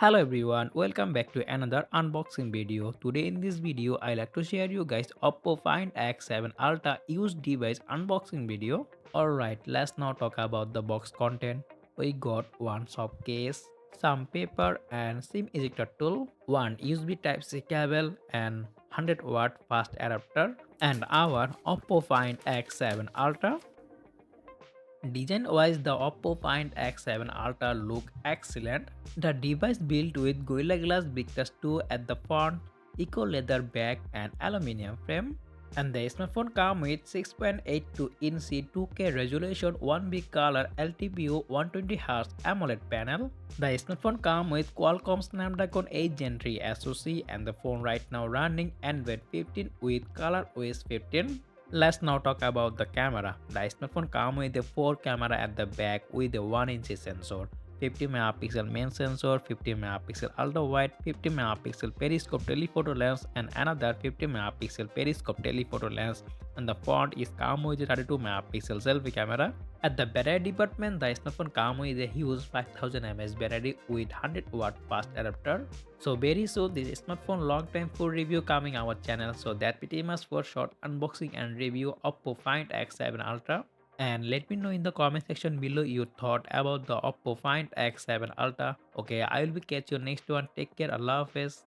Hello everyone, welcome back to another unboxing video. Today in this video, I like to share you guys OPPO Find X7 Ultra used device unboxing video. Alright, let's now talk about the box content. We got one soft case, some paper and SIM ejector tool, one USB Type-C cable and 100-watt fast adapter, and our OPPO Find X7 Ultra. Design-wise, the OPPO Find X7 Ultra look excellent. The device built with Gorilla Glass Victus 2 at the front, eco leather back and aluminium frame. And the smartphone comes with 6.82-inch 2K resolution 1 big color LTPO 120Hz AMOLED panel. The smartphone comes with Qualcomm Snapdragon 8 Gen 3 SoC and the phone right now running Android 15 with ColorOS 15. Let's now talk about the camera. The smartphone comes with a 4 camera at the back with a 1-inch sensor, 50 megapixel main sensor, 50 megapixel ultra wide, 50 megapixel periscope telephoto lens and another 50 megapixel periscope telephoto lens, and the front is come with a 32 megapixel selfie camera. At the battery department, the smartphone comes with a huge 5000 mAh battery with 100-watt fast adapter. So very soon this smartphone long time full review coming our channel. So that pretty much for short unboxing and review of OPPO Find X7 Ultra. And let me know in the comment section below your thought about the OPPO Find X7 Ultra. Okay, I will be catch you next one. Take care. Allah Hafiz.